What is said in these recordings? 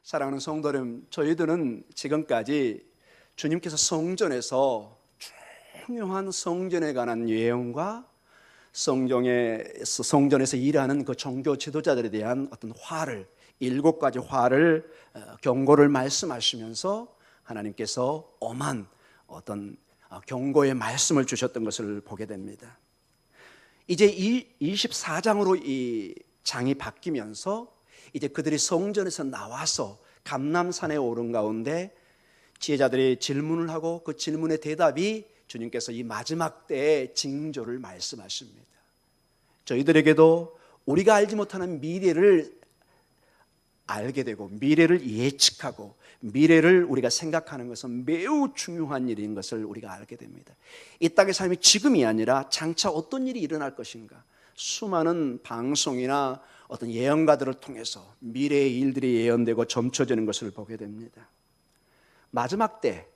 사랑하는 성도 여러분, 저희들은 지금까지 주님께서 성전에서 중요한 성전에 관한 예언과 성전에서 일하는 그 종교 지도자들에 대한 어떤 화를, 7가지 화를, 경고를 말씀하시면서 하나님께서 엄한 어떤 경고의 말씀을 주셨던 것을 보게 됩니다. 이제 24장으로 이 장이 바뀌면서 이제 그들이 성전에서 나와서 감람산에 오른 가운데 지혜자들이 질문을 하고 그 질문의 대답이 주님께서 이 마지막 때의 징조를 말씀하십니다. 저희들에게도 우리가 알지 못하는 미래를 알게 되고 미래를 예측하고 미래를 우리가 생각하는 것은 매우 중요한 일인 것을 우리가 알게 됩니다. 이 땅의 삶이 지금이 아니라 장차 어떤 일이 일어날 것인가, 수많은 방송이나 어떤 예언가들을 통해서 미래의 일들이 예언되고 점쳐지는 것을 보게 됩니다. 마지막 때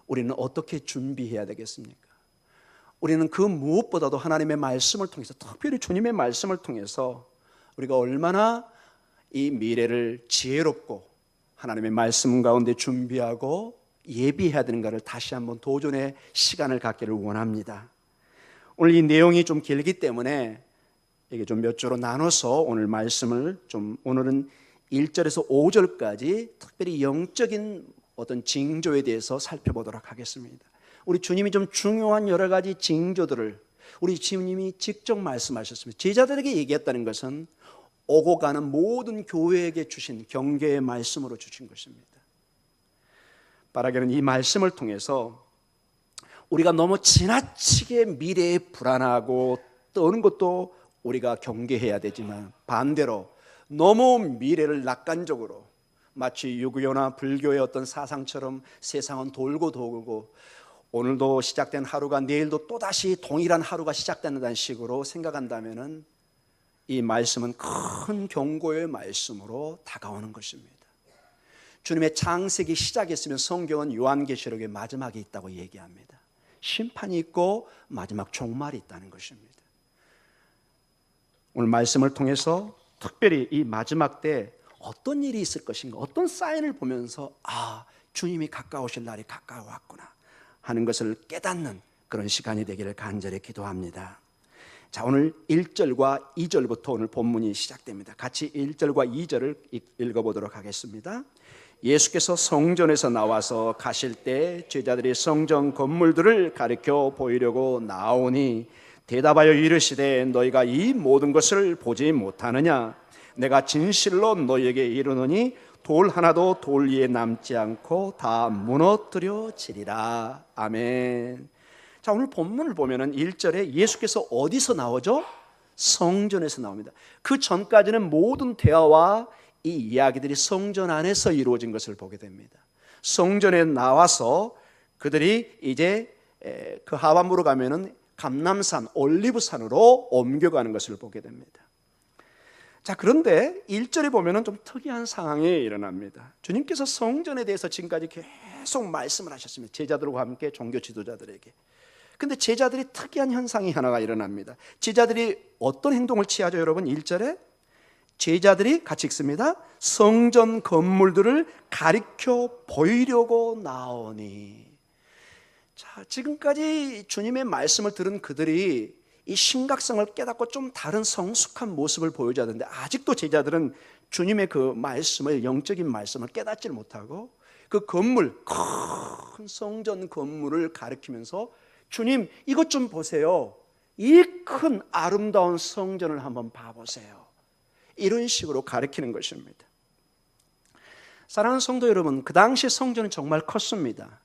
우리는 어떻게 준비해야 되겠습니까? 우리는 그 무엇보다도 하나님의 말씀을 통해서, 특별히 주님의 말씀을 통해서 우리가 얼마나 이 미래를 지혜롭고 하나님의 말씀 가운데 준비하고 예비해야 되는가를 다시 한번 도전의 시간을 갖기를 원합니다. 오늘 이 내용이 좀 길기 때문에 이게 좀 몇 조로 나눠서 오늘 말씀을 오늘은 1절에서 5절까지 특별히 영적인 어떤 징조에 대해서 살펴보도록 하겠습니다. 우리 주님이 좀 중요한 여러 가지 징조들을 우리 주님이 직접 말씀하셨습니다. 제자들에게 얘기했다는 것은 오고 가는 모든 교회에게 주신 경계의 말씀으로 주신 것입니다. 바라기는 이 말씀을 통해서 우리가 너무 지나치게 미래에 불안하고 떠는 것도 우리가 경계해야 되지만, 반대로 너무 미래를 낙관적으로 마치 유교나 불교의 어떤 사상처럼 세상은 돌고 돌고 오늘도 시작된 하루가 내일도 또다시 동일한 하루가 시작된다는 식으로 생각한다면 이 말씀은 큰 경고의 말씀으로 다가오는 것입니다. 주님의 창세기 시작했으면 성경은 요한계시록의 마지막에 있다고 얘기합니다. 심판이 있고 마지막 종말이 있다는 것입니다. 오늘 말씀을 통해서 특별히 이 마지막 때 어떤 일이 있을 것인가, 어떤 사인을 보면서 주님이 가까우실 날이 가까워왔구나 하는 것을 깨닫는 그런 시간이 되기를 간절히 기도합니다. 자, 오늘 1절과 2절부터 오늘 본문이 시작됩니다. 같이 1절과 2절을 읽어보도록 하겠습니다. 예수께서 성전에서 나와서 가실 때 제자들이 성전 건물들을 가리켜 보이려고 나오니 대답하여 이르시되 너희가 이 모든 것을 보지 못하느냐? 내가 진실로 너희에게 이르노니 돌 하나도 돌 위에 남지 않고 다 무너뜨려지리라. 아멘. 자, 오늘 본문을 보면은 1절에 예수께서 어디서 나오죠? 성전에서 나옵니다. 그 전까지는 모든 대화와 이 이야기들이 성전 안에서 이루어진 것을 보게 됩니다. 성전에 나와서 그들이 이제 그 하반부로 가면은 감람산, 올리브산으로 옮겨가는 것을 보게 됩니다. 자, 그런데 1절에 보면은 좀 특이한 상황이 일어납니다. 주님께서 성전에 대해서 지금까지 계속 말씀을 하셨습니다. 제자들과 함께 종교 지도자들에게. 근데 제자들이 특이한 현상이 하나가 일어납니다. 제자들이 어떤 행동을 취하죠, 여러분? 1절에 제자들이 같이 읽습니다. 성전 건물들을 가리켜 보이려고 나오니. 자, 지금까지 주님의 말씀을 들은 그들이 이 심각성을 깨닫고 좀 다른 성숙한 모습을 보여줘야 되는데 아직도 제자들은 주님의 그 말씀을, 영적인 말씀을 깨닫지 못하고 그 건물, 큰 성전 건물을 가리키면서 주님 이것 좀 보세요, 이 큰 아름다운 성전을 한번 봐보세요, 이런 식으로 가리키는 것입니다. 사랑하는 성도 여러분, 그 당시 성전은 정말 컸습니다.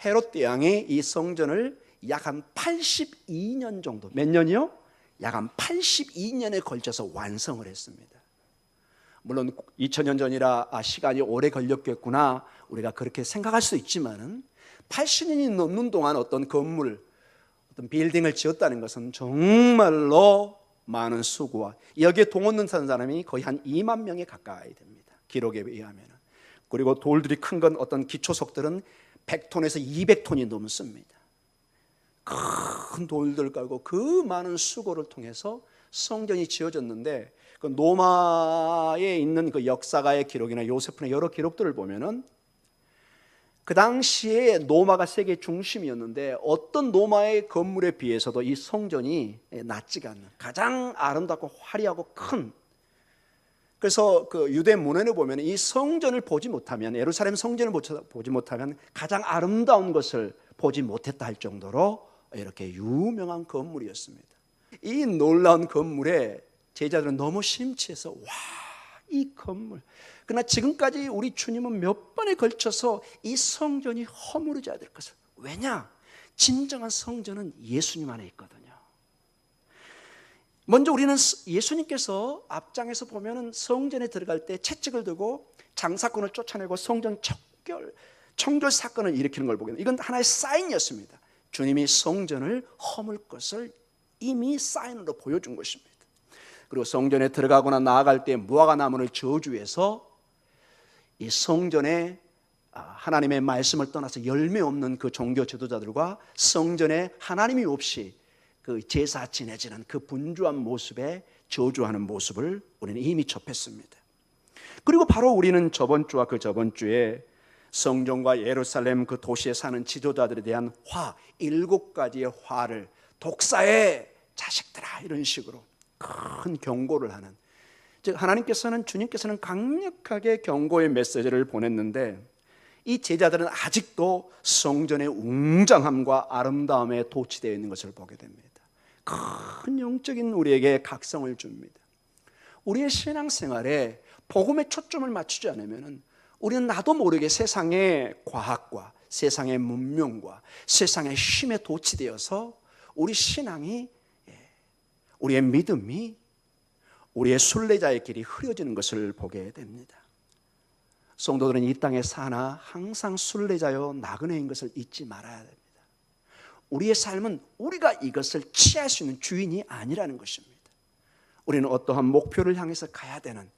헤롯 대왕이 이 성전을 약 한 82년 정도, 몇 년이요? 약 한 82년에 걸쳐서 완성을 했습니다. 물론 2000년 전이라 시간이 오래 걸렸겠구나 우리가 그렇게 생각할 수 있지만 80년이 넘는 동안 어떤 건물, 어떤 빌딩을 지었다는 것은 정말로 많은 수고와 여기에 동원된 사람이 거의 한 2만 명에 가까이 됩니다, 기록에 의하면. 그리고 돌들이 큰 건 어떤 기초석들은 100톤에서 200톤이 넘습니다. 큰 돌들 깔고 그 많은 수고를 통해서 성전이 지어졌는데 그 로마에 있는 그 역사가의 기록이나 요세프나 여러 기록들을 보면은 그 당시에 로마가 세계 중심이었는데 어떤 로마의 건물에 비해서도 이 성전이 낮지가 않는 가장 아름답고 화려하고 큰, 그래서 그 유대 문헌에 보면 이 성전을 보지 못하면, 예루살렘 성전을 보지 못하면 가장 아름다운 것을 보지 못했다 할 정도로 이렇게 유명한 건물이었습니다. 이 놀라운 건물에 제자들은 너무 심취해서 와, 이 건물. 그러나 지금까지 우리 주님은 몇 번에 걸쳐서 이 성전이 허물어져야 될 것을. 왜냐? 진정한 성전은 예수님 안에 있거든요. 먼저 우리는 예수님께서 앞장에서 보면은 성전에 들어갈 때 채찍을 들고 장사꾼을 쫓아내고 성전 청결 사건을 일으키는 걸 보게 됩니다. 이건 하나의 사인이었습니다. 주님이 성전을 허물 것을 이미 사인으로 보여준 것입니다. 그리고 성전에 들어가거나 나아갈 때 무화과 나무를 저주해서 이 성전에 하나님의 말씀을 떠나서 열매 없는 그 종교 지도자들과 성전에 하나님이 없이 그 제사 지내지는 그 분주한 모습에 저주하는 모습을 우리는 이미 접했습니다. 그리고 바로 우리는 저번 주와 그 저번 주에 성전과 예루살렘 그 도시에 사는 지도자들에 대한 7가지의 화를, 독사의 자식들아, 이런 식으로 큰 경고를 하는, 즉 주님께서는 강력하게 경고의 메시지를 보냈는데 이 제자들은 아직도 성전의 웅장함과 아름다움에 도취되어 있는 것을 보게 됩니다. 큰 영적인 우리에게 각성을 줍니다. 우리의 신앙생활에 복음에 초점을 맞추지 않으면 우리는 나도 모르게 세상의 과학과 세상의 문명과 세상의 힘에 도취되어서 우리 신앙이, 우리의 믿음이 우리의 순례자의 길이 흐려지는 것을 보게 됩니다. 성도들은 이 땅에 사나 항상 순례자요 나그네인 것을 잊지 말아야 됩니다. 우리의 삶은 우리가 이것을 취할 수 있는 주인이 아니라는 것입니다. 우리는 어떠한 목표를 향해서 가야 되는,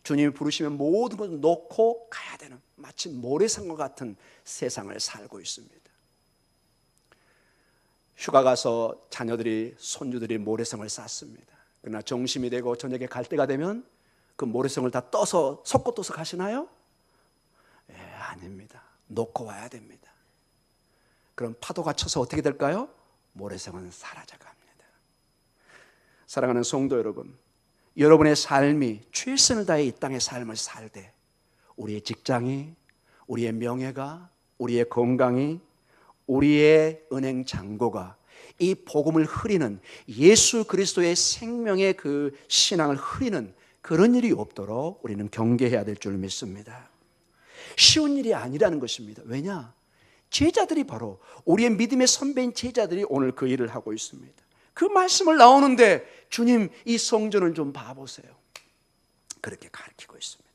주님이 부르시면 모든 것을 놓고 가야 되는 마치 모래성과 같은 세상을 살고 있습니다. 휴가 가서 자녀들이, 손주들이 모래성을 쌓습니다. 그러나 점심이 되고 저녁에 갈 때가 되면 그 모래성을 다 떠서 섞어 떠서 가시나요? 아닙니다. 놓고 와야 됩니다. 그럼 파도가 쳐서 어떻게 될까요? 모래성은 사라져갑니다. 사랑하는 성도 여러분, 여러분의 삶이 최선을 다해 이 땅의 삶을 살되 우리의 직장이, 우리의 명예가, 우리의 건강이, 우리의 은행 잔고가 이 복음을 흐리는, 예수 그리스도의 생명의 그 신앙을 흐리는 그런 일이 없도록 우리는 경계해야 될 줄 믿습니다. 쉬운 일이 아니라는 것입니다. 왜냐? 제자들이, 바로 우리의 믿음의 선배인 제자들이 오늘 그 일을 하고 있습니다. 그 말씀을 나오는데 주님, 이 성전을 좀 봐보세요, 그렇게 가르치고 있습니다.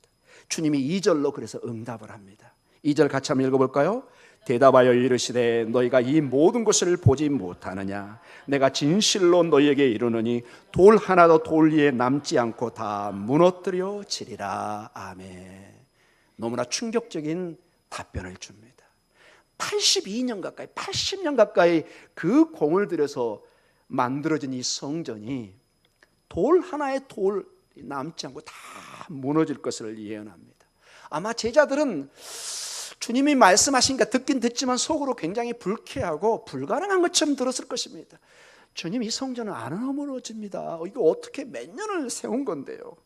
주님이 2절로 그래서 응답을 합니다. 2절 같이 한번 읽어볼까요? 대답하여 이르시되 너희가 이 모든 것을 보지 못하느냐? 내가 진실로 너희에게 이르노니 돌 하나도 돌 위에 남지 않고 다 무너뜨려지리라. 아멘. 너무나 충격적인 답변을 줍니다. 82년 가까이, 80년 가까이 그 공을 들여서 만들어진 이 성전이 돌 하나의 돌 남지 않고 다 무너질 것을 예언합니다. 아마 제자들은 주님이 말씀하시니까 듣긴 듣지만 속으로 굉장히 불쾌하고 불가능한 것처럼 들었을 것입니다. 주님, 이 성전은 안 무너집니다. 이거 어떻게 몇 년을 세운 건데요?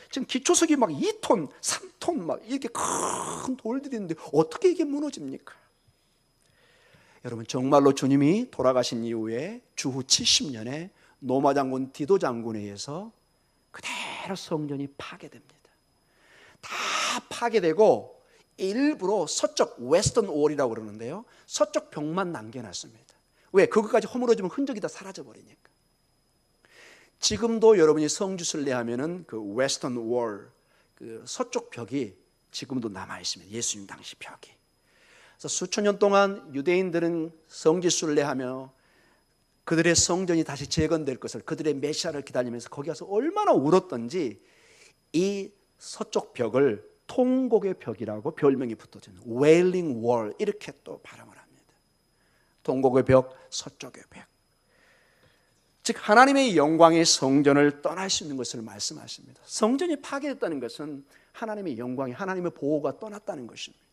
지금 기초석이 막 2톤, 3톤 막 이렇게 큰 돌들이 있는데 어떻게 이게 무너집니까? 여러분, 정말로 주님이 돌아가신 이후에 주후 70년에 로마 장군 디도 장군에 의해서 그대로 성전이 파괴됩니다. 다 파괴되고 일부러 서쪽 웨스턴 월이라고 그러는데요, 서쪽 벽만 남겨놨습니다. 왜? 그것까지 허물어지면 흔적이 다 사라져버리니까. 지금도 여러분이 성주 순례하면은 그 웨스턴 월, 그 서쪽 벽이 지금도 남아있습니다. 예수님 당시 벽이. 그래서 수천 년 동안 유대인들은 성지 순례하며 그들의 성전이 다시 재건될 것을, 그들의 메시아를 기다리면서 거기 가서 얼마나 울었던지 이 서쪽 벽을 통곡의 벽이라고 별명이 붙어진 Wailing Wall, 이렇게 또 발음을 합니다. 통곡의 벽, 서쪽의 벽. 즉 하나님의 영광의 성전을 떠날 수 있는 것을 말씀하십니다. 성전이 파괴됐다는 것은 하나님의 영광이, 하나님의 보호가 떠났다는 것입니다.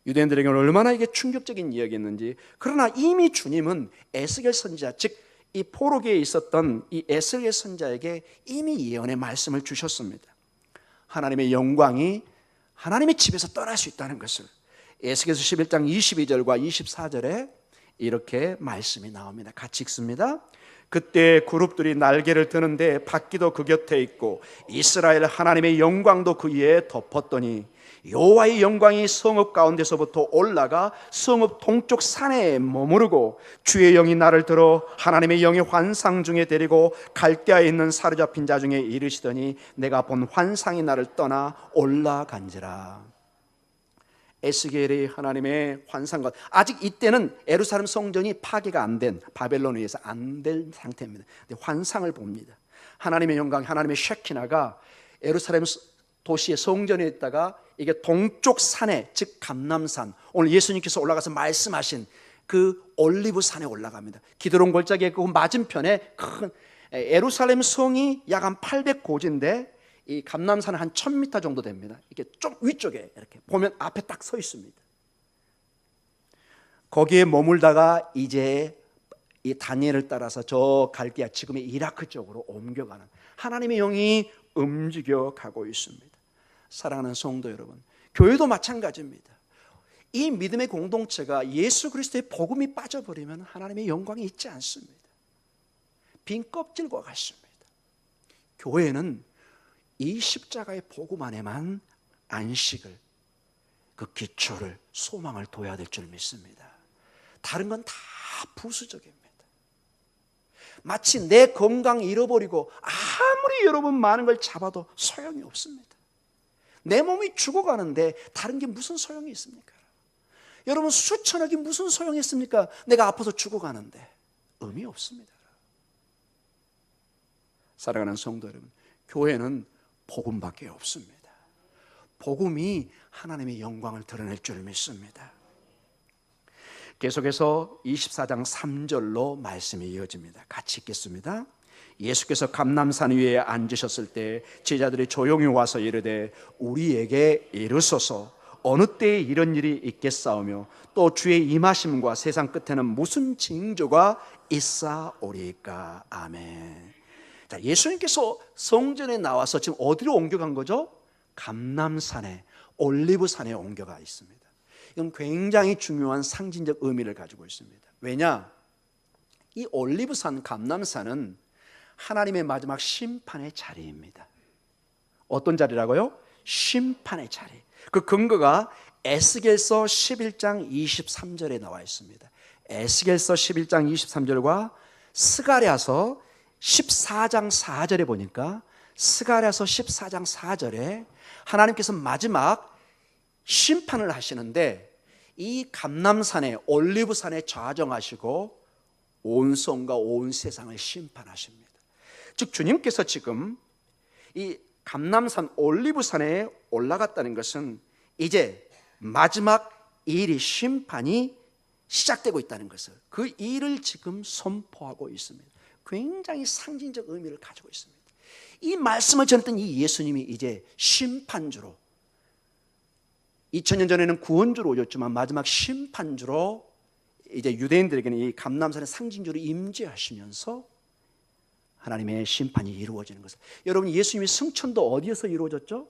유대인들에게는 얼마나 이게 충격적인 이야기였는지. 그러나 이미 주님은 에스겔 선지자, 즉 이 포로기에 있었던 이 에스겔 선지자에게 이미 예언의 말씀을 주셨습니다. 하나님의 영광이 하나님의 집에서 떠날 수 있다는 것을 에스겔서 11장 22절과 24절에 이렇게 말씀이 나옵니다. 같이 읽습니다. 그때 그룹들이 날개를 드는데 바퀴도 그 곁에 있고 이스라엘 하나님의 영광도 그 위에 덮었더니 여호와의 영광이 성읍 가운데서부터 올라가 성읍 동쪽 산에 머무르고 주의 영이 나를 들어 하나님의 영의 환상 중에 데리고 갈대아에 있는 사로잡힌 자 중에 이르시더니 내가 본 환상이 나를 떠나 올라간지라. 에스겔의 하나님의 환상과 아직 이때는 예루살렘 성전이 파괴가 안 된, 바벨론에 의해서 안 된 상태입니다. 근데 환상을 봅니다. 하나님의 영광, 하나님의 쉐키나가 예루살렘 도시의 성전에 있다가 이게 동쪽 산에, 즉 감람산, 오늘 예수님께서 올라가서 말씀하신 그 올리브 산에 올라갑니다. 기드론 골짜기의 그 맞은편에 큰 예루살렘 성이 약 한 800고지인데 이 감람산은 한 1000m 정도 됩니다. 이렇게 좀 위쪽에 이렇게 보면 앞에 딱 서 있습니다. 거기에 머물다가 이제 이 다니엘을 따라서 저 갈대아, 지금의 이라크 쪽으로 옮겨가는 하나님의 영이 움직여 가고 있습니다. 사랑하는 성도 여러분, 교회도 마찬가지입니다. 이 믿음의 공동체가 예수 그리스도의 복음이 빠져버리면 하나님의 영광이 있지 않습니다. 빈 껍질과 같습니다. 교회는 이 십자가의 복음 안에만 안식을, 그 기초를, 소망을 둬야 될 줄 믿습니다. 다른 건 다 부수적입니다. 마치 내 건강 잃어버리고 아무리 여러분 많은 걸 잡아도 소용이 없습니다. 내 몸이 죽어가는데 다른 게 무슨 소용이 있습니까? 여러분 수천억이 무슨 소용이 있습니까? 내가 아파서 죽어가는데 의미 없습니다. 사랑하는 성도 여러분, 교회는 복음밖에 없습니다. 복음이 하나님의 영광을 드러낼 줄 믿습니다. 계속해서 24장 3절로 말씀이 이어집니다. 같이 읽겠습니다. 예수께서 감람산 위에 앉으셨을 때 제자들이 조용히 와서 이르되 우리에게 이르소서 어느 때에 이런 일이 있겠사오며 또 주의 임하심과 세상 끝에는 무슨 징조가 있사오리까. 아멘. 자, 예수님께서 성전에 나와서 지금 어디로 옮겨간 거죠? 감람산에, 올리브산에 옮겨가 있습니다. 이건 굉장히 중요한 상징적 의미를 가지고 있습니다. 왜냐? 이 올리브산, 감람산은 하나님의 마지막 심판의 자리입니다. 어떤 자리라고요? 심판의 자리. 그 근거가 에스겔서 11장 23절에 나와 있습니다. 에스겔서 11장 23절과 스가랴서 14장 4절에 보니까 스가랴서 14장 4절에 하나님께서 마지막 심판을 하시는데 이 감람산에, 올리브산에 좌정하시고 온 성과 온 세상을 심판하십니다. 즉 주님께서 지금 이 감람산, 올리브산에 올라갔다는 것은 이제 마지막 일이, 심판이 시작되고 있다는 것을, 그 일을 지금 선포하고 있습니다. 굉장히 상징적 의미를 가지고 있습니다. 이 말씀을 전했던 이 예수님이 이제 심판주로, 2000년 전에는 구원주로 오셨지만 마지막 심판주로 이제 유대인들에게는 이 감람산의 상징주로 임재하시면서 하나님의 심판이 이루어지는 것을. 여러분, 예수님의 승천도 어디에서 이루어졌죠?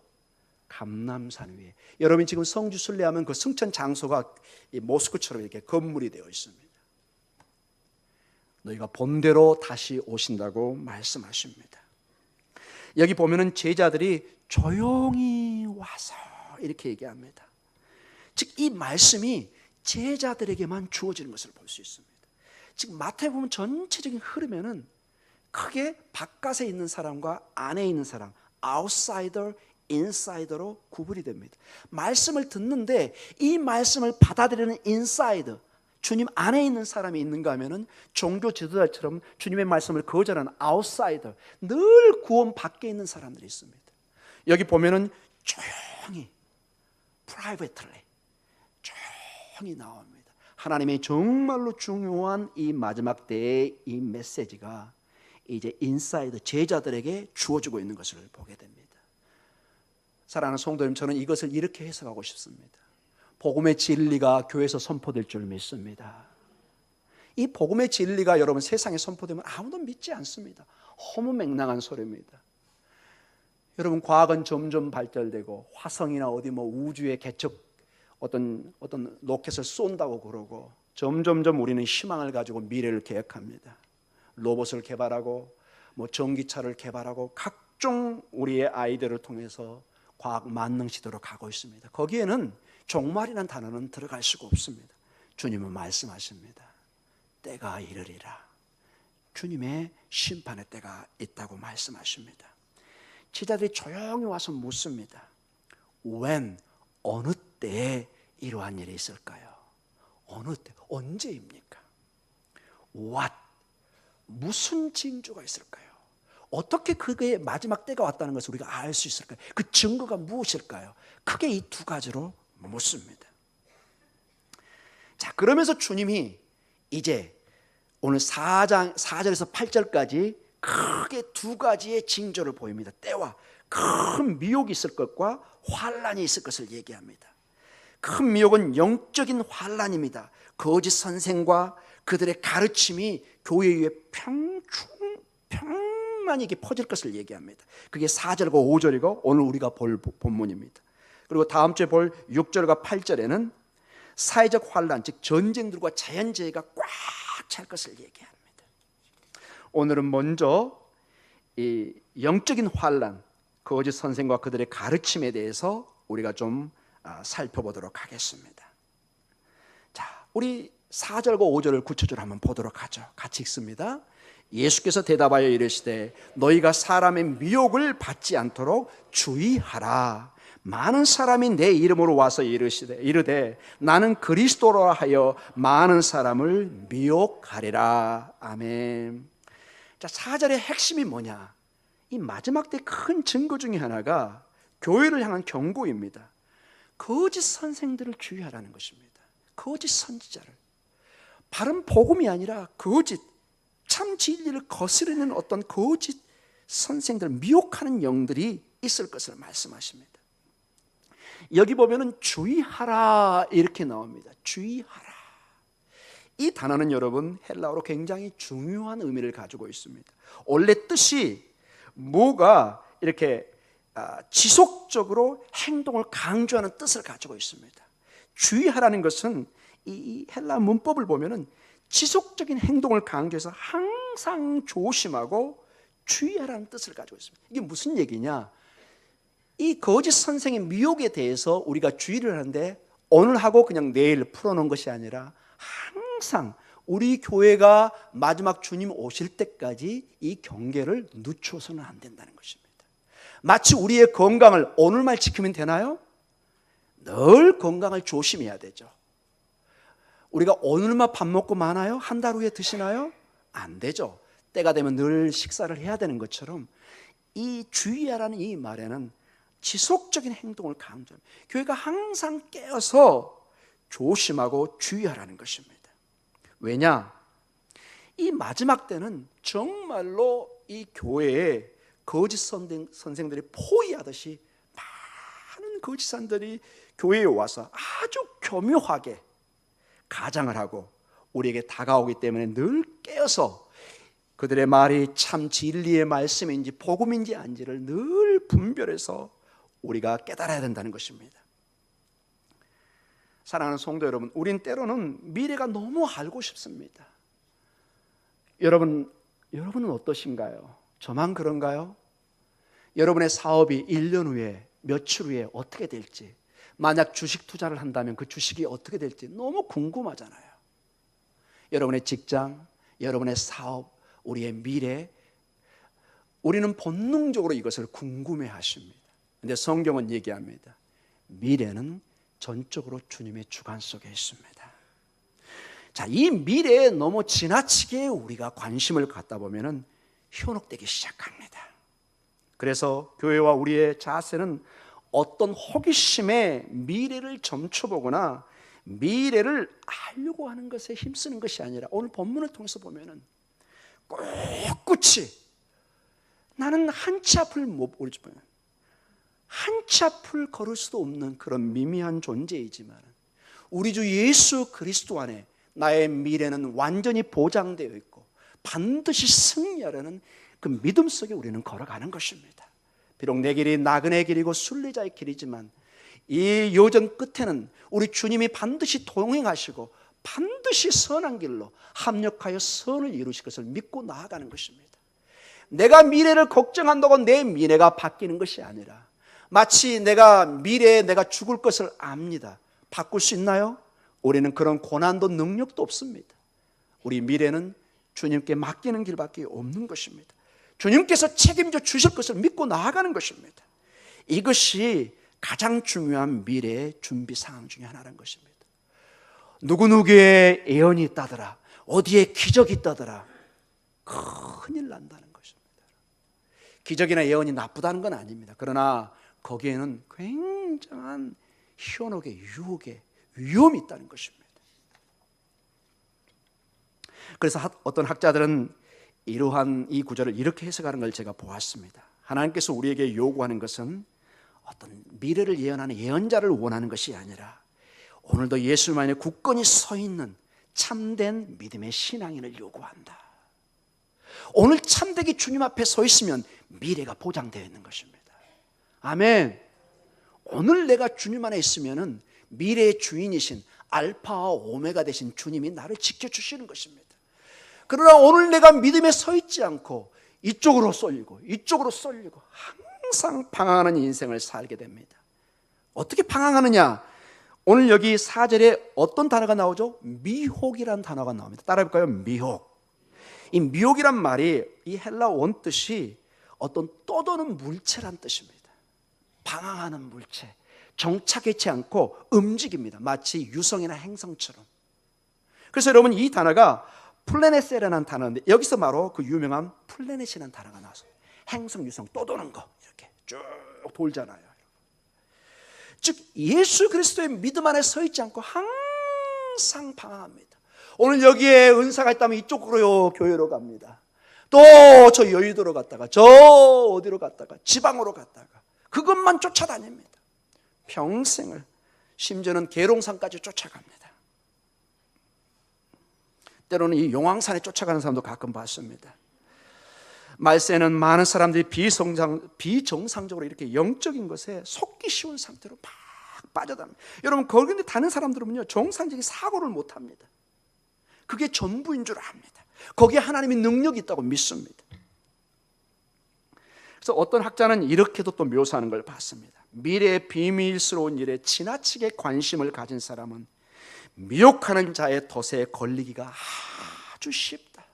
감람산 위에. 여러분이 지금 성주 순례하면 그 승천 장소가 이 모스크처럼 이렇게 건물이 되어 있습니다. 너희가 본대로 다시 오신다고 말씀하십니다. 여기 보면은 제자들이 조용히 와서 이렇게 얘기합니다. 즉 이 말씀이 제자들에게만 주어지는 것을 볼 수 있습니다. 즉 마태복음 보면 전체적인 흐름에는 크게 바깥에 있는 사람과 안에 있는 사람, 아웃사이더, 인사이더로 구분이 됩니다. 말씀을 듣는데 이 말씀을 받아들이는 인사이더, 주님 안에 있는 사람이 있는가 하면은 종교 지도자처럼 주님의 말씀을 거절하는 아웃사이더, 늘 구원 밖에 있는 사람들이 있습니다. 여기 보면은 조용히, privately, 조용히 나옵니다. 하나님의 정말로 중요한 이 마지막 때의 이 메시지가 이제 인사이드 제자들에게 주어지고 있는 것을 보게 됩니다. 사랑하는 성도님, 저는 이것을 이렇게 해석하고 싶습니다. 복음의 진리가 교회에서 선포될 줄 믿습니다. 이 복음의 진리가 여러분 세상에 선포되면 아무도 믿지 않습니다. 허무맹랑한 소리입니다. 여러분, 과학은 점점 발달되고 화성이나 어디 우주의 개척 어떤 로켓을 쏜다고 그러고 점점점 우리는 희망을 가지고 미래를 계획합니다. 로봇을 개발하고 전기차를 개발하고 각종 우리의 아이디어를 통해서 과학 만능 시대로 가고 있습니다. 거기에는 종말이라는 단어는 들어갈 수가 없습니다. 주님은 말씀하십니다. 때가 이르리라. 주님의 심판의 때가 있다고 말씀하십니다. 제자들이 조용히 와서 묻습니다. When? 어느 때에 이러한 일이 있을까요? 어느 때? 언제입니까? What? 무슨 징조가 있을까요? 어떻게 그게 마지막 때가 왔다는 것을 우리가 알 수 있을까요? 그 증거가 무엇일까요? 크게 이 두 가지로 묻습니다. 자, 그러면서 주님이 이제 오늘 4절에서 8절까지 크게 두 가지의 징조를 보입니다. 때와 큰 미혹이 있을 것과 환란이 있을 것을 얘기합니다. 큰 미혹은 영적인 환란입니다. 거짓 선생과 그들의 가르침이 교회 위에 평만하게 퍼질 것을 얘기합니다. 그게 4절과 5절이고 오늘 우리가 볼 본문입니다. 그리고 다음 주에 볼 6절과 8절에는 사회적 환란, 즉 전쟁들과 자연재해가 꽉 찰 것을 얘기합니다. 오늘은 먼저 이 영적인 환란, 거짓 선생과 그들의 가르침에 대해서 우리가 좀 살펴보도록 하겠습니다. 자, 우리 4절과 5절을 구체적으로 한번 보도록 하죠. 같이 읽습니다. 예수께서 대답하여 이르시되 너희가 사람의 미혹을 받지 않도록 주의하라. 많은 사람이 내 이름으로 와서 이르되 나는 그리스도라 하여 많은 사람을 미혹하리라. 아멘. 자, 4절의 핵심이 뭐냐? 이 마지막 때 큰 증거 중에 하나가 교회를 향한 경고입니다. 거짓 선생들을 주의하라는 것입니다. 거짓 선지자를. 바른 복음이 아니라 거짓, 참 진리를 거스르는 어떤 거짓 선생들, 미혹하는 영들이 있을 것을 말씀하십니다. 여기 보면은 주의하라 이렇게 나옵니다. 주의하라. 이 단어는 여러분 헬라어로 굉장히 중요한 의미를 가지고 있습니다. 원래 뜻이 뭐가 이렇게 지속적으로 행동을 강조하는 뜻을 가지고 있습니다. 주의하라는 것은 이 헬라 문법을 보면은 지속적인 행동을 강조해서 항상 조심하고 주의하라는 뜻을 가지고 있습니다. 이게 무슨 얘기냐? 이 거짓 선생의 미혹에 대해서 우리가 주의를 하는데 오늘 하고 그냥 내일 풀어놓은 것이 아니라 항상 우리 교회가 마지막 주님 오실 때까지 이 경계를 늦춰서는 안 된다는 것입니다. 마치 우리의 건강을 오늘만 지키면 되나요? 늘 건강을 조심해야 되죠. 우리가 오늘만 밥 먹고 마나요? 한 달 후에 드시나요? 안 되죠. 때가 되면 늘 식사를 해야 되는 것처럼 이 주의하라는 이 말에는 지속적인 행동을 강조합니다. 교회가 항상 깨어서 조심하고 주의하라는 것입니다. 왜냐? 이 마지막 때는 정말로 이 교회에 거짓 선생들이 포위하듯이 많은 거짓 선생들이 교회에 와서 아주 교묘하게 가장을 하고 우리에게 다가오기 때문에 늘 깨어서 그들의 말이 참 진리의 말씀인지 복음인지 아닌지를 늘 분별해서 우리가 깨달아야 된다는 것입니다. 사랑하는 성도 여러분, 우린 때로는 미래가 너무 알고 싶습니다. 여러분은 어떠신가요? 저만 그런가요? 여러분의 사업이 1년 후에 며칠 후에 어떻게 될지, 만약 주식 투자를 한다면 그 주식이 어떻게 될지 너무 궁금하잖아요. 여러분의 직장, 여러분의 사업, 우리의 미래, 우리는 본능적으로 이것을 궁금해하십니다. 그런데 성경은 얘기합니다. 미래는 전적으로 주님의 주관 속에 있습니다. 자, 이 미래에 너무 지나치게 우리가 관심을 갖다 보면은 현혹되기 시작합니다. 그래서 교회와 우리의 자세는 어떤 호기심에 미래를 점쳐보거나 미래를 알려고 하는 것에 힘쓰는 것이 아니라 오늘 본문을 통해서 보면은 꿋꿋이 나는 한 치 앞을 못 보지만 한 치 앞을 걸을 수도 없는 그런 미미한 존재이지만 우리 주 예수 그리스도 안에 나의 미래는 완전히 보장되어 있고 반드시 승리하려는 그 믿음 속에 우리는 걸어가는 것입니다. 비록 내 길이 나그네의 길이고 순례자의 길이지만 이 요정 끝에는 우리 주님이 반드시 동행하시고 반드시 선한 길로 합력하여 선을 이루실 것을 믿고 나아가는 것입니다. 내가 미래를 걱정한다고 내 미래가 바뀌는 것이 아니라 마치 내가 미래에 내가 죽을 것을 압니다. 바꿀 수 있나요? 우리는 그런 고난도 능력도 없습니다. 우리 미래는 주님께 맡기는 길밖에 없는 것입니다. 주님께서 책임져 주실 것을 믿고 나아가는 것입니다. 이것이 가장 중요한 미래의 준비 상황 중에 하나라는 것입니다. 누구누구의 예언이 있다더라, 어디에 기적이 있다더라, 큰일 난다는 것입니다. 기적이나 예언이 나쁘다는 건 아닙니다. 그러나 거기에는 굉장한 현혹의 유혹의 위험이 있다는 것입니다. 그래서 어떤 학자들은 이러한 이 구절을 이렇게 해석하는 걸 제가 보았습니다. 하나님께서 우리에게 요구하는 것은 어떤 미래를 예언하는 예언자를 원하는 것이 아니라 오늘도 예수님 안에 굳건히 서 있는 참된 믿음의 신앙인을 요구한다. 오늘 참되게 주님 앞에 서 있으면 미래가 보장되어 있는 것입니다. 아멘. 오늘 내가 주님 안에 있으면 미래의 주인이신 알파와 오메가 되신 주님이 나를 지켜주시는 것입니다. 그러나 오늘 내가 믿음에 서 있지 않고 이쪽으로 쏠리고 이쪽으로 쏠리고 항상 방황하는 인생을 살게 됩니다. 어떻게 방황하느냐? 오늘 여기 4절에 어떤 단어가 나오죠? 미혹이라는 단어가 나옵니다. 따라해볼까요? 미혹. 이 미혹이란 말이 이 헬라 원뜻이 어떤 떠도는 물체란 뜻입니다. 방황하는 물체, 정착하지 않고 움직입니다. 마치 유성이나 행성처럼. 그래서 여러분 이 단어가 플래넷이라는 단어인데 여기서 바로 그 유명한 플래넷이라는 단어가 나와서 행성, 유성 떠도는 거 이렇게 쭉 돌잖아요. 즉 예수 그리스도의 믿음 안에 서 있지 않고 항상 방황합니다. 오늘 여기에 은사가 있다면 이쪽으로 교회로 갑니다. 또 저 여의도로 갔다가 저 어디로 갔다가 지방으로 갔다가 그것만 쫓아다닙니다. 평생을, 심지어는 계룡산까지 쫓아갑니다. 때로는 이 용왕산에 쫓아가는 사람도 가끔 봤습니다. 말세는 많은 사람들이 비정상적으로 이렇게 영적인 것에 속기 쉬운 상태로 막 빠져듭니다. 여러분 거기 다른 사람들은요 정상적인 사고를 못합니다. 그게 전부인 줄 압니다. 거기에 하나님의 능력이 있다고 믿습니다. 그래서 어떤 학자는 이렇게도 또 묘사하는 걸 봤습니다. 미래의 비밀스러운 일에 지나치게 관심을 가진 사람은 미혹하는 자의 덫에 걸리기가 아주 쉽다.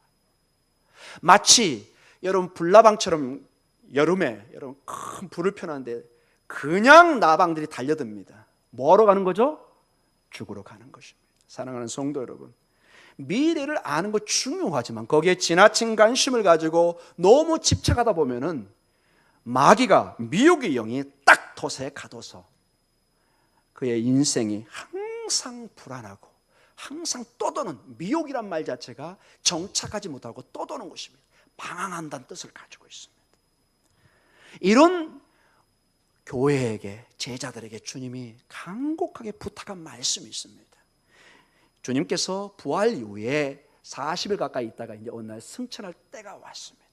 마치 여러분 불나방처럼 여름에 여러분 큰 불을 펴놨는데 그냥 나방들이 달려듭니다. 뭐하러 가는 거죠? 죽으러 가는 것입니다. 사랑하는 성도 여러분, 미래를 아는 거 중요하지만 거기에 지나친 관심을 가지고 너무 집착하다 보면은 마귀가, 미혹의 영이 딱 덫에 가둬서 그의 인생이 항상 불안하고 항상 떠도는, 미혹이란 말 자체가 정착하지 못하고 떠도는 것입니다. 방황한다는 뜻을 가지고 있습니다. 이런 교회에게, 제자들에게 주님이 간곡하게 부탁한 말씀이 있습니다. 주님께서 부활 이후에 40일 가까이 있다가 이제 어느 날 승천할 때가 왔습니다.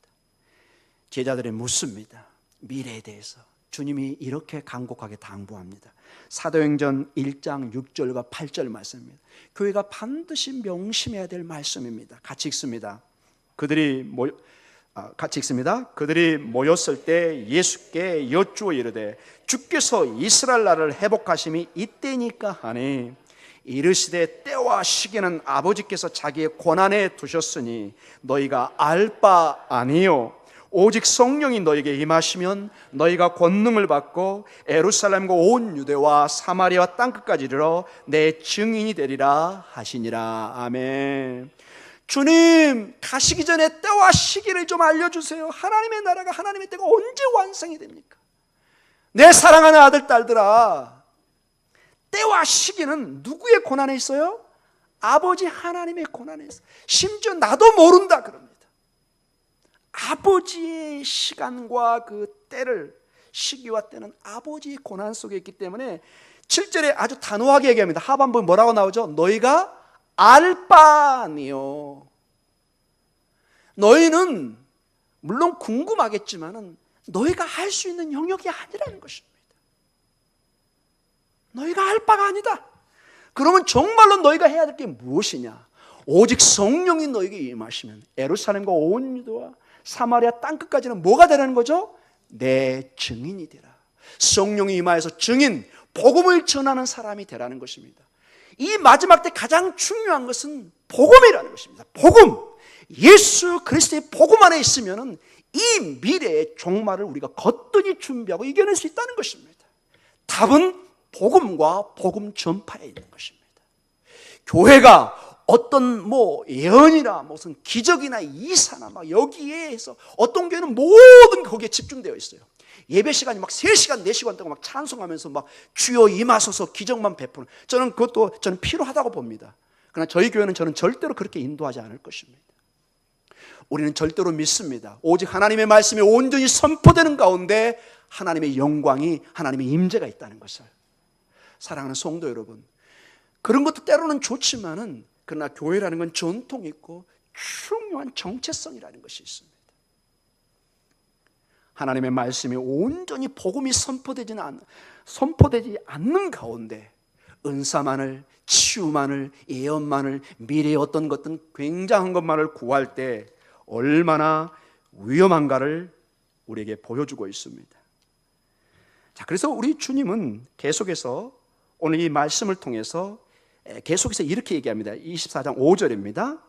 제자들이 묻습니다. 미래에 대해서. 주님이 이렇게 간곡하게 당부합니다. 사도행전 1장 6절과 8절 말씀입니다. 교회가 반드시 명심해야 될 말씀입니다. 같이 읽습니다. 그들이 모였을 때 예수께 여쭈어 이르되 주께서 이스라엘 나라를 회복하심이 이때니까 하니 이르시되 때와 시기는 아버지께서 자기의 권한에 두셨으니 너희가 알 바 아니요 오직 성령이 너희에게 임하시면 너희가 권능을 받고 예루살렘과 온 유대와 사마리아 땅끝까지 이르러 내 증인이 되리라 하시니라. 아멘. 주님 가시기 전에 때와 시기를 좀 알려주세요. 하나님의 나라가, 하나님의 때가 언제 완성이 됩니까? 내 사랑하는 아들 딸들아, 때와 때와 시기는 누구의 고난에 있어요? 아버지 하나님의 고난에 있어요. 심지어 나도 모른다 그럽니다. 아버지의 시간과 그 때를, 시기와 때는 아버지의 고난 속에 있기 때문에 7절에 아주 단호하게 얘기합니다. 하반부에 뭐라고 나오죠? 너희가 알 바 아니요. 너희는 물론 궁금하겠지만은 너희가 할 수 있는 영역이 아니라는 것입니다. 너희가 할 바가 아니다. 그러면 정말로 너희가 해야 될 게 무엇이냐? 오직 성령이 너희에게 임하시면 예루살렘과 온 유다와 사마리아 땅끝까지는 뭐가 되라는 거죠? 내 증인이 되라. 성령이 임하여서 증인, 복음을 전하는 사람이 되라는 것입니다. 이 마지막 때 가장 중요한 것은 복음이라는 것입니다. 복음, 예수 그리스도의 복음 안에 있으면은 이 미래의 종말을 우리가 거뜬히 준비하고 이겨낼 수 있다는 것입니다. 답은 복음과 복음 전파에 있는 것입니다. 교회가 어떤 예언이나 무슨 기적이나 이사나 막 여기에 해서 어떤 교회는 모든 거기에 집중되어 있어요. 예배 시간이 막 3시간, 4시간 동안 막 찬송하면서 막 주여 임하소서 기적만 베푸는, 저는 그것도 필요하다고 봅니다. 그러나 저희 교회는 저는 절대로 그렇게 인도하지 않을 것입니다. 우리는 절대로 믿습니다. 오직 하나님의 말씀이 온전히 선포되는 가운데 하나님의 영광이, 하나님의 임재가 있다는 것을. 사랑하는 성도 여러분, 그런 것도 때로는 좋지만은 그러나 교회라는 건 전통이 있고 중요한 정체성이라는 것이 있습니다. 하나님의 말씀이 온전히 복음이 선포되지 않는 가운데 은사만을, 치유만을, 예언만을, 미래의 어떤 것든 굉장한 것만을 구할 때 얼마나 위험한가를 우리에게 보여주고 있습니다. 자, 그래서 우리 주님은 계속해서 오늘 이 말씀을 통해서 계속해서 이렇게 얘기합니다. 24장 5절입니다.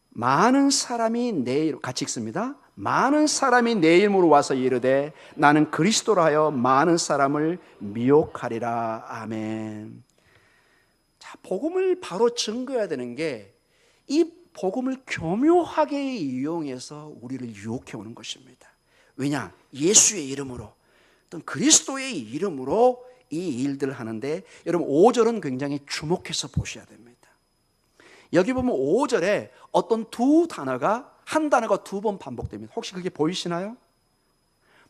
많은 사람이 내일, 같이 읽습니다. 많은 사람이 내 이름으로 와서 이르되 나는 그리스도라 하여 많은 사람을 미혹하리라. 아멘. 자, 복음을 바로 증거해야 되는 게 이 복음을 교묘하게 이용해서 우리를 유혹해 오는 것입니다. 왜냐? 예수의 이름으로, 어떤 그리스도의 이름으로 이 일들을 하는데, 여러분 5절은 굉장히 주목해서 보셔야 됩니다. 여기 보면 5절에 어떤 두 단어가, 한 단어가 2번 반복됩니다. 혹시 그게 보이시나요?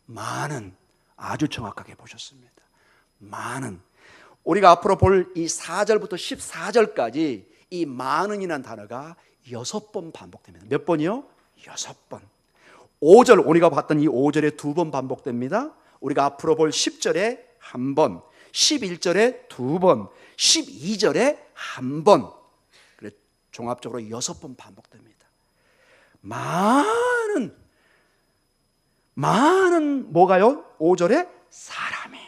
많은, 아주 정확하게 보셨습니다. 많은. 우리가 앞으로 볼 이 4절부터 14절까지 이 많은이라는 단어가 6번 반복됩니다. 몇 번이요? 6번. 5절, 우리가 봤던 이 5절에 2번 반복됩니다. 우리가 앞으로 볼 10절에 1번, 11절에 2번, 12절에 1번. 그래, 종합적으로 6번 반복됩니다. 많은 뭐가요? 5절에 사람이,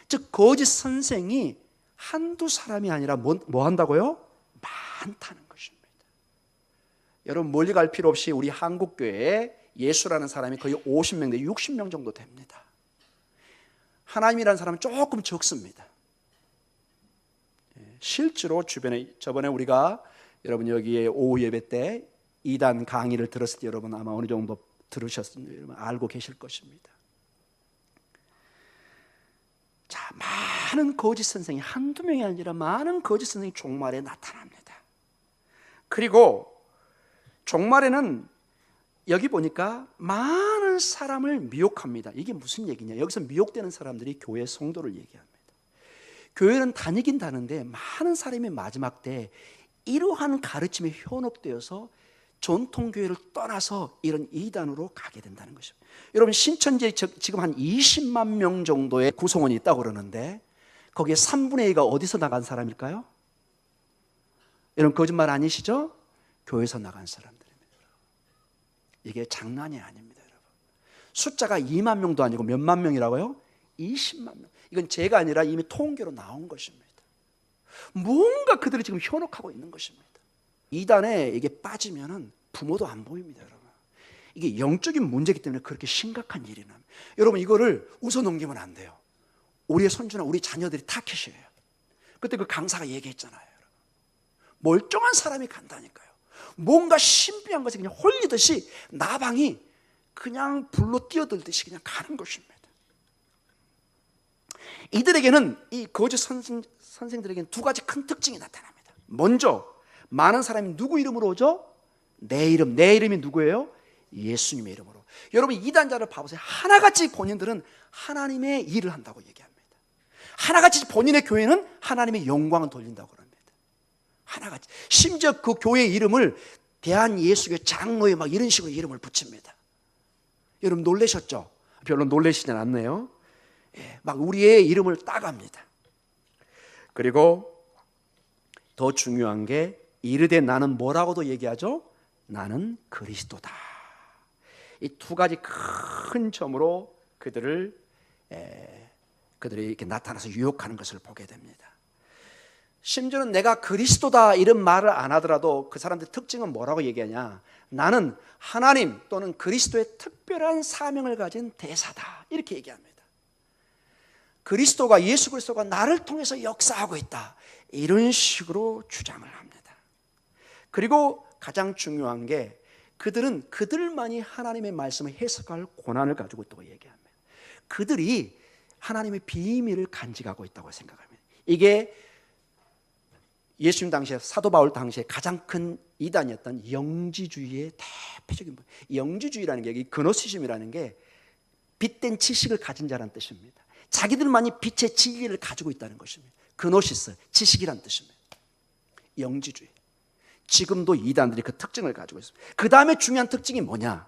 즉 거짓 선생이 한두 사람이 아니라 뭐 한다고요? 많다는 것입니다. 여러분 멀리 갈 필요 없이 우리 한국교회에 예수라는 사람이 거의 50명 대 60명 정도 됩니다. 하나님이라는 사람은 조금 적습니다. 실제로 주변에, 저번에 우리가 여러분 여기에 오후 예배 때 2단 강의를 들었을 때 여러분 아마 어느 정도 들으셨습니다. 여러분 알고 계실 것입니다. 자, 많은 거짓 선생이 한두 명이 아니라 많은 거짓 선생이 종말에 나타납니다. 그리고 종말에는 여기 보니까 많은 사람을 미혹합니다. 이게 무슨 얘기냐? 여기서 미혹되는 사람들이 교회 성도를 얘기합니다. 교회는 다니긴 다는데 많은 사람이 마지막 때 이러한 가르침에 현혹되어서 전통교회를 떠나서 이런 이단으로 가게 된다는 것입니다. 여러분 신천지에 지금 한 20만 명 정도의 구성원이 있다고 그러는데 거기에 3분의 2가 어디서 나간 사람일까요? 여러분 거짓말 아니시죠? 교회에서 나간 사람들입니다. 이게 장난이 아닙니다. 여러분. 숫자가 2만 명도 아니고 몇만 명이라고요? 20만 명. 이건 제가 아니라 이미 통계로 나온 것입니다. 뭔가 그들이 지금 현혹하고 있는 것입니다. 이단에 이게 빠지면은 부모도 안 보입니다, 여러분. 이게 영적인 문제이기 때문에 그렇게 심각한 일이 납니다. 여러분 이거를 웃어 넘기면 안 돼요. 우리의 손주나 우리 자녀들이 타켓이에요. 그때 그 강사가 얘기했잖아요. 여러분. 멀쩡한 사람이 간다니까요. 뭔가 신비한 것이 그냥 홀리듯이 나방이 그냥 불로 뛰어들듯이 그냥 가는 것입니다. 이들에게는, 이 거짓 선생들에게는 두 가지 큰 특징이 나타납니다. 먼저 많은 사람이 누구 이름으로 오죠? 내 이름이 누구예요? 예수님의 이름으로. 여러분, 이단자를 봐보세요. 하나같이 본인들은 하나님의 일을 한다고 얘기합니다. 하나같이 본인의 교회는 하나님의 영광을 돌린다고 합니다. 하나같이. 심지어 그 교회의 이름을 대한예수교회 장로회 막 이런 식으로 이름을 붙입니다. 여러분 놀라셨죠? 별로 놀라시진 않네요. 예, 막 우리의 이름을 따갑니다. 그리고 더 중요한 게 이르되 나는 뭐라고도 얘기하죠? 나는 그리스도다. 이 두 가지 큰 점으로 그들이 이렇게 나타나서 유혹하는 것을 보게 됩니다. 심지어는 내가 그리스도다 이런 말을 안 하더라도 그 사람들의 특징은 뭐라고 얘기하냐? 나는 하나님 또는 그리스도의 특별한 사명을 가진 대사다 이렇게 얘기합니다. 그리스도가, 예수 그리스도가 나를 통해서 역사하고 있다 이런 식으로 주장을 합니다. 그리고 가장 중요한 게 그들은 그들만이 하나님의 말씀을 해석할 권한을 가지고 있다고 얘기합니다. 그들이 하나님의 비밀을 간직하고 있다고 생각합니다. 이게 예수님 당시에, 사도 바울 당시에 가장 큰 이단이었던 영지주의의 대표적인 부분. 영지주의라는 게, 이 그노시즘이라는 게 빛된 지식을 가진 자라는 뜻입니다. 자기들만이 빛의 진리를 가지고 있다는 것입니다. 그노시스, 지식이란 뜻입니다. 영지주의. 지금도 이단들이 그 특징을 가지고 있습니다. 그 다음에 중요한 특징이 뭐냐?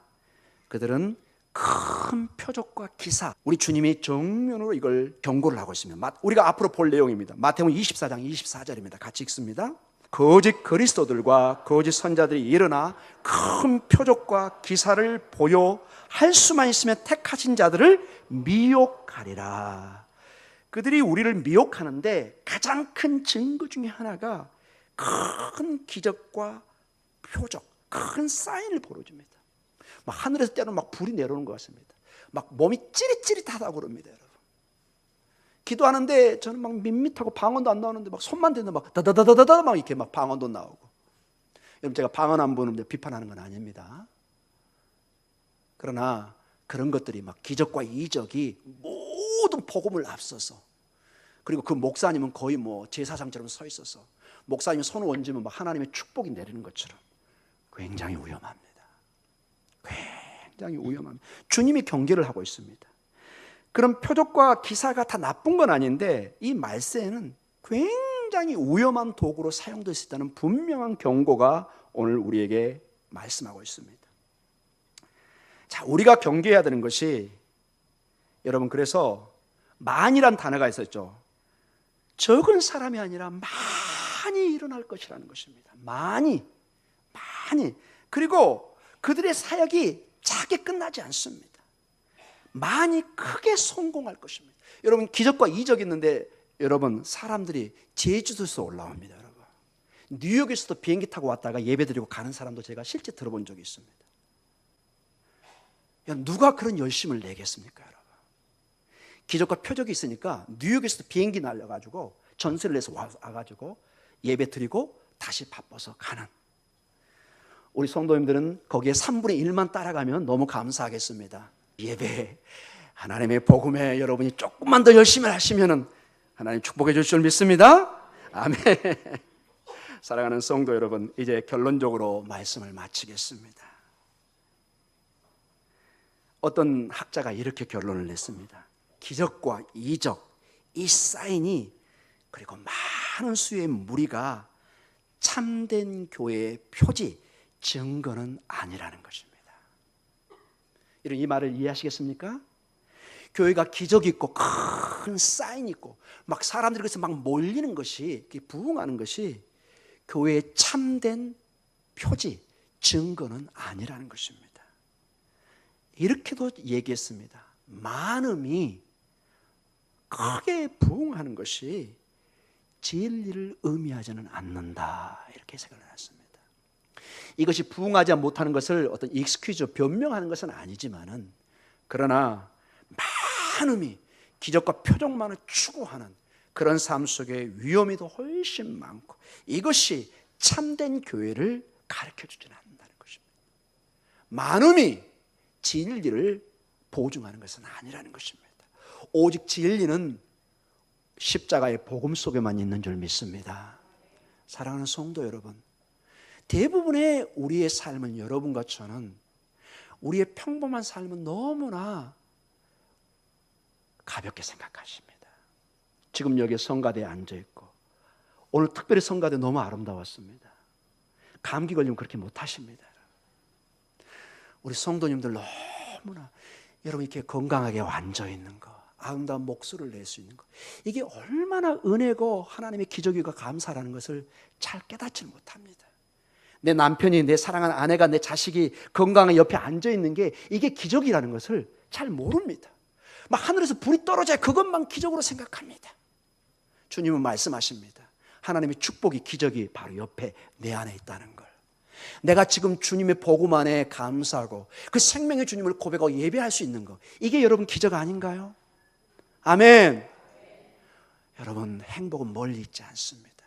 그들은 큰 표적과 기사, 우리 주님이 정면으로 이걸 경고를 하고 있습니다. 우리가 앞으로 볼 내용입니다. 마태복음 24장 24절입니다. 같이 읽습니다. 거짓 그리스도들과 거짓 선자들이 일어나 큰 표적과 기사를 보여 할 수만 있으면 택하신 자들을 미혹하리라. 그들이 우리를 미혹하는데 가장 큰 증거 중에 하나가 큰 기적과 표적, 큰 사인을 보여줍니다. 막 하늘에서 때로는 막 불이 내려오는 것 같습니다. 막 몸이 찌릿찌릿하다고 그럽니다, 여러분. 기도하는데 저는 막 밋밋하고 방언도 안 나오는데 막 손만 대는데 막 다다다다다 막 이렇게 막 방언도 나오고. 여러분, 제가 방언 안 보는데 비판하는 건 아닙니다. 그러나 그런 것들이 막 기적과 이적이 모든 복음을 앞서서, 그리고 그 목사님은 거의 뭐 제사장처럼 서 있어서 목사님이 손을 얹으면 막 하나님의 축복이 내리는 것처럼 굉장히 위험합니다. 굉장히 위험합니다. 주님이 경계를 하고 있습니다. 그런 표적과 기사가 다 나쁜 건 아닌데 이 말세에는 굉장히 위험한 도구로 사용될 수 있다는 분명한 경고가 오늘 우리에게 말씀하고 있습니다. 자, 우리가 경계해야 되는 것이, 여러분, 그래서 만이란 단어가 있었죠. 적은 사람이 아니라 많이 일어날 것이라는 것입니다. 많이. 그리고 그들의 사역이 작게 끝나지 않습니다. 많이 크게 성공할 것입니다. 여러분, 기적과 이적이 있는데 여러분, 사람들이 제주도에서 올라옵니다. 여러분, 뉴욕에서도 비행기 타고 왔다가 예배드리고 가는 사람도 제가 실제 들어본 적이 있습니다. 누가 그런 열심을 내겠습니까, 여러분? 기적과 표적이 있으니까 뉴욕에서도 비행기 날려가지고 전세를 내서 와가지고 예배드리고 다시 바빠서 가는, 우리 성도님들은 거기에 3분의 1만 따라가면 너무 감사하겠습니다. 예배, 하나님의 복음에 여러분이 조금만 더 열심히 하시면 하나님 축복해 주실 줄 믿습니다. 아멘. 사랑하는 성도 여러분, 이제 결론적으로 말씀을 마치겠습니다. 어떤 학자가 이렇게 결론을 냈습니다. 기적과 이적, 이 사인이, 그리고 많은 수의 무리가 참된 교회의 표지, 증거는 아니라는 것입니다. 이 말을 이해하시겠습니까? 교회가 기적이 있고 큰 사인이 있고 막 사람들이 그래서 막 몰리는 것이, 부흥하는 것이 교회의 참된 표지, 증거는 아니라는 것입니다. 이렇게도 얘기했습니다. 많음이 크게 부흥하는 것이 진리를 의미하지는 않는다, 이렇게 해석을 해놨습니다. 이것이 부흥하지 못하는 것을 어떤 익스큐즈, 변명하는 것은 아니지만은, 그러나 많음이 기적과 표적만을 추구하는 그런 삶 속에 위험이 더 훨씬 많고, 이것이 참된 교회를 가르쳐주지는 않는다는 것입니다. 많음이 진리를 보증하는 것은 아니라는 것입니다. 오직 진리는 십자가의 복음 속에만 있는 줄 믿습니다. 사랑하는 성도 여러분, 대부분의 우리의 삶은 여러분과 저는 우리의 평범한 삶은 너무나 가볍게 생각하십니다. 지금 여기 성가대에 앉아있고 오늘 특별히 성가대 너무 아름다웠습니다. 감기 걸리면 그렇게 못하십니다. 우리 성도님들 너무나 여러분 이렇게 건강하게 앉아있는 거, 아름다운 목소리를 낼 수 있는 것, 이게 얼마나 은혜고 하나님의 기적이고 감사라는 것을 잘 깨닫지 못합니다. 내 남편이, 내 사랑하는 아내가, 내 자식이 건강하게 옆에 앉아있는 게 이게 기적이라는 것을 잘 모릅니다. 막 하늘에서 불이 떨어져야 그것만 기적으로 생각합니다. 주님은 말씀하십니다. 하나님의 축복이, 기적이 바로 옆에 내 안에 있다는 걸. 내가 지금 주님의 복음 안에 감사하고 그 생명의 주님을 고백하고 예배할 수 있는 것, 이게 여러분 기적 아닌가요? 아멘. 여러분, 행복은 멀리 있지 않습니다.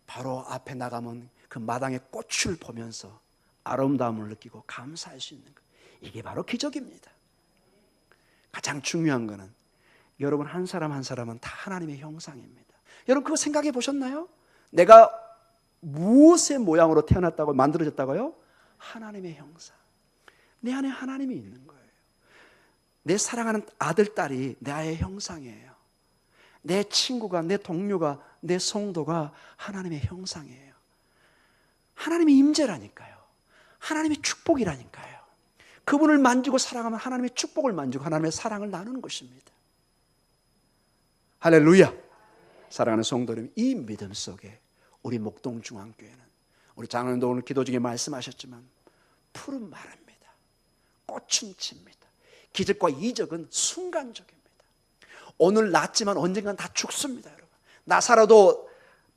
바로 앞에 나가면 그 마당의 꽃을 보면서 아름다움을 느끼고 감사할 수 있는 것, 이게 바로 기적입니다. 가장 중요한 것은 여러분 한 사람 한 사람은 다 하나님의 형상입니다. 여러분 그거 생각해 보셨나요? 내가 무엇의 모양으로 태어났다고 만들어졌다고요? 하나님의 형상. 내 안에 하나님이 있는 거예요. 내 사랑하는 아들, 딸이 나의 형상이에요. 내 친구가, 내 동료가, 내 성도가 하나님의 형상이에요. 하나님의 임재라니까요. 하나님의 축복이라니까요. 그분을 만지고 사랑하면 하나님의 축복을 만지고 하나님의 사랑을 나누는 것입니다. 할렐루야. 사랑하는 성도 여러분, 이 믿음 속에 우리 목동중앙교회는, 우리 장로님도 오늘 기도 중에 말씀하셨지만 푸른 마릅니다. 꽃은 칩니다. 기적과 이적은 순간적입니다. 오늘 났지만 언젠간 다 죽습니다. 여러분, 나사로도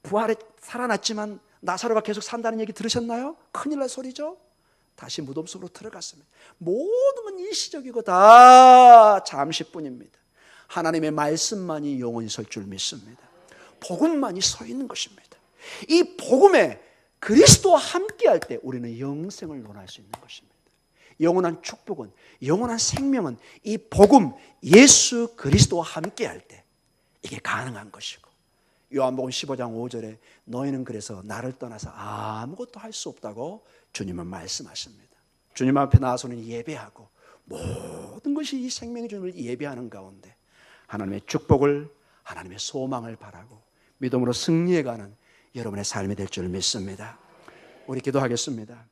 부활해 살아났지만 나사로가 계속 산다는 얘기 들으셨나요? 큰일 날 소리죠. 다시 무덤 속으로 들어갔습니다. 모든 건 일시적이고 다 잠시뿐입니다. 하나님의 말씀만이 영원히 설 줄 믿습니다. 복음만이 서 있는 것입니다. 이 복음에 그리스도와 함께할 때 우리는 영생을 논할 수 있는 것입니다. 영원한 축복은, 영원한 생명은 이 복음 예수 그리스도와 함께할 때 이게 가능한 것이고, 요한복음 15장 5절에 너희는 그래서 나를 떠나서 아무것도 할 수 없다고 주님은 말씀하십니다. 주님 앞에 나와서는 예배하고 모든 것이 이 생명의 주님을 예배하는 가운데 하나님의 축복을, 하나님의 소망을 바라고 믿음으로 승리해가는 여러분의 삶이 될 줄 믿습니다. 우리 기도하겠습니다.